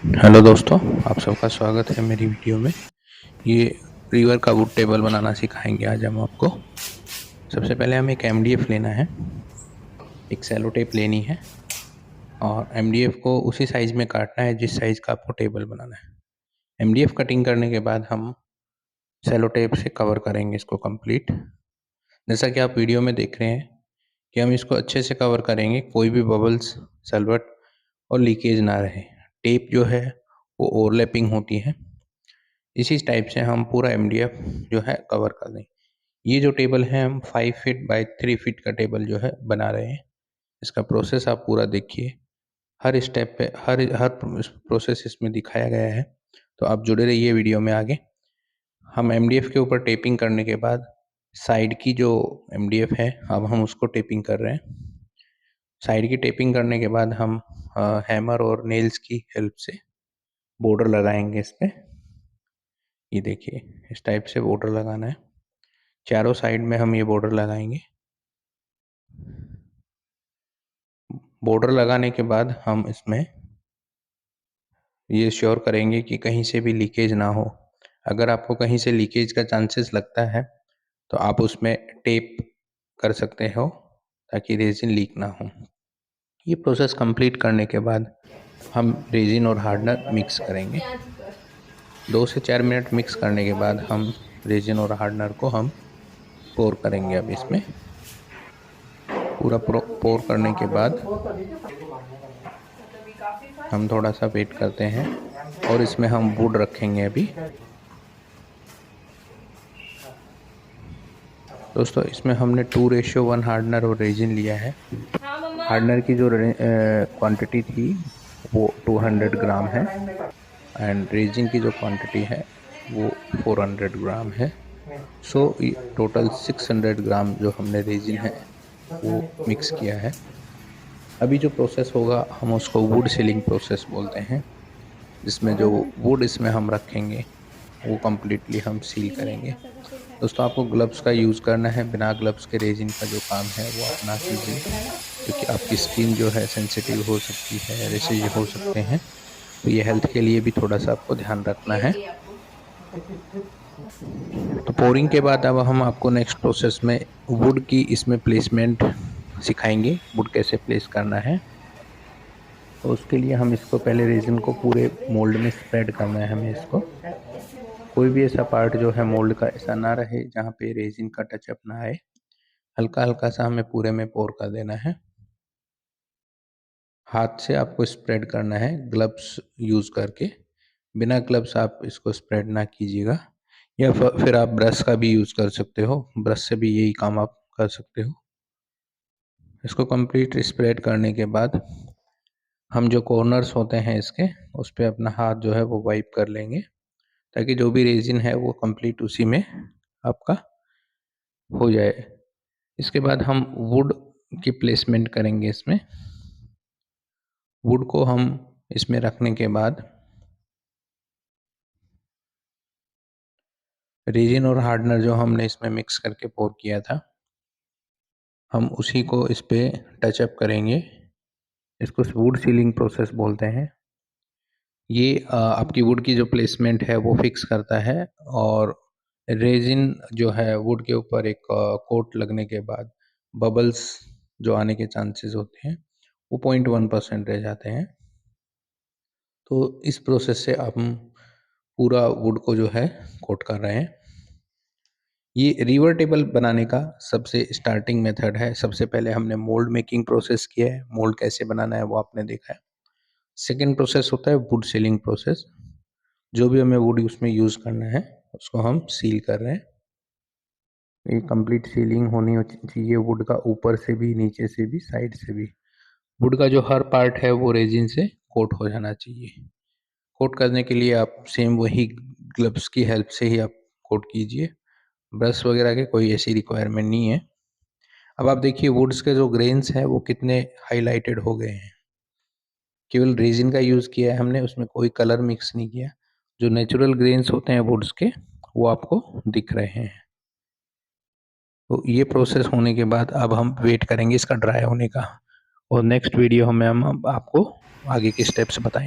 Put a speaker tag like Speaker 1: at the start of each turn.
Speaker 1: Hello दोस्तों, आप सबका स्वागत है मेरी वीडियो में। ये रिवर का वुड टेबल बनाना सिखाएंगे आज हम आपको। सबसे पहले हमें एक एमडीएफ लेना है, एक सेलो टेप लेनी है और एमडीएफ को उसी साइज़ में काटना है जिस साइज़ का आपको टेबल बनाना है। एमडीएफ कटिंग करने के बाद हम सेलो टेप से कवर करेंगे इसको कंप्लीट। जैसा कि आप वीडियो में देख रहे हैं कि हम इसको अच्छे से कवर करेंगे, कोई भी बबल्स, सलवट और लीकेज ना रहे। टेप जो है वो ओवरलैपिंग होती है, इसी टाइप से हम पूरा एमडीएफ जो है कवर कर दें। ये जो टेबल है हम 5 फीट बाय 3 फीट का टेबल जो है बना रहे हैं। इसका प्रोसेस आप पूरा देखिए, हर स्टेप पे हर प्रोसेस इसमें दिखाया गया है। तो आप जुड़े रहिए वीडियो में आगे। हम एमडीएफ के ऊपर टेपिंग करने के बाद साइड की जो एमडीएफ है अब हम उसको टेपिंग कर रहे हैं। साइड की टेपिंग करने के बाद हम हैमर और नेल्स की हेल्प से बॉर्डर लगाएंगे इस पे। ये देखिए, इस टाइप से बॉर्डर लगाना है। चारों साइड में हम ये बॉर्डर लगाएंगे। बॉर्डर लगाने के बाद हम इसमें ये श्योर करेंगे कि कहीं से भी लीकेज ना हो। अगर आपको कहीं से लीकेज का चांसेस लगता है तो आप उसमें टेप कर सकते हो ताकि रेजिन लीक ना हो। ये प्रोसेस कंप्लीट करने के बाद हम रेजिन और हार्डनर मिक्स करेंगे। 2 से 4 मिनट मिक्स करने के बाद हम रेजिन और हार्डनर को हम पोर करेंगे। अब इसमें पूरा पोर करने के बाद हम थोड़ा सा वेट करते हैं और इसमें हम वुड रखेंगे। अभी दोस्तों इसमें हमने 2:1 हार्डनर और रेजिन लिया है। हार्डनर की जो क्वांटिटी थी वो 200 ग्राम है एंड रेजिन की जो क्वांटिटी है वो 400 ग्राम है। सो टोटल 600 ग्राम जो हमने रेजिन है वो मिक्स किया है। अभी जो प्रोसेस होगा हम उसको वुड सीलिंग प्रोसेस बोलते हैं, जिसमें जो वुड इसमें हम रखेंगे वो कम्प्लीटली हम सील करेंगे। दोस्तों आपको ग्लव्स का यूज़ करना है, बिना ग्लव्स के रेजिन का जो काम है वो आप ना कीजिए, क्योंकि आपकी स्किन जो है सेंसिटिव हो सकती है, रेशेज हो सकते हैं। तो ये हेल्थ के लिए भी थोड़ा सा आपको ध्यान रखना है। तो पोरिंग के बाद अब हम आपको नेक्स्ट प्रोसेस में वुड की इसमें प्लेसमेंट सिखाएंगे, वुड कैसे प्लेस करना है। तो उसके लिए हम इसको पहले रेजिन को पूरे मोल्ड में स्प्रेड करना है हमें इसको। कोई भी ऐसा पार्ट जो है मोल्ड का ऐसा ना रहे जहाँ पे रेजिन का टचअप ना आए। हल्का हल्का सा हमें पूरे में पोर कर देना है। हाथ से आपको स्प्रेड करना है ग्लव्स यूज़ करके। बिना ग्लव्स आप इसको स्प्रेड ना कीजिएगा, या फिर आप ब्रश का भी यूज़ कर सकते हो। ब्रश से भी यही काम आप कर सकते हो। इसको कंप्लीट स्प्रेड करने के बाद हम जो कॉर्नर्स होते हैं इसके, उस पर अपना हाथ जो है वो वाइप कर लेंगे, ताकि जो भी रेजिन है वो कंप्लीट उसी में आपका हो जाए। इसके बाद हम वुड की प्लेसमेंट करेंगे इसमें। वुड को हम इसमें रखने के बाद रेजिन और हार्डनर जो हमने इसमें मिक्स करके पोर किया था, हम उसी को इस पे टचअप करेंगे। इसको वुड सीलिंग प्रोसेस बोलते हैं। ये आपकी वुड की जो प्लेसमेंट है वो फिक्स करता है, और रेजिन जो है वुड के ऊपर एक कोट लगने के बाद बबल्स जो आने के चांसेस होते हैं वो 0.1% रह जाते हैं। तो इस प्रोसेस से हम पूरा वुड को जो है कोट कर रहे हैं। ये रिवर टेबल बनाने का सबसे स्टार्टिंग मेथड है। सबसे पहले हमने मोल्ड मेकिंग प्रोसेस किया है, मोल्ड कैसे बनाना है वो आपने देखा है। सेकेंड प्रोसेस होता है वुड सीलिंग प्रोसेस। जो भी हमें वुड उसमें यूज़ करना है उसको हम सील कर रहे हैं। ये कंप्लीट सीलिंग होनी चाहिए वुड का, ऊपर से भी, नीचे से भी, साइड से भी। वुड का जो हर पार्ट है वो रेजिन से कोट हो जाना चाहिए। कोट करने के लिए आप सेम वही ग्लव्स की हेल्प से ही आप कोट कीजिए। ब्रश वगैरह के कोई ऐसी रिक्वायरमेंट नहीं है। अब आप देखिए वुड्स के जो ग्रेन्स हैं वो कितने हाईलाइटेड हो गए हैं। केवल रेजिन का यूज़ किया है हमने, उसमें कोई कलर मिक्स नहीं किया। जो नेचुरल ग्रेन्स होते हैं वुड्स के वो आपको दिख रहे हैं। तो ये प्रोसेस होने के बाद अब हम वेट करेंगे इसका ड्राई होने का, और नेक्स्ट वीडियो में हम आपको आगे के स्टेप्स बताएंगे।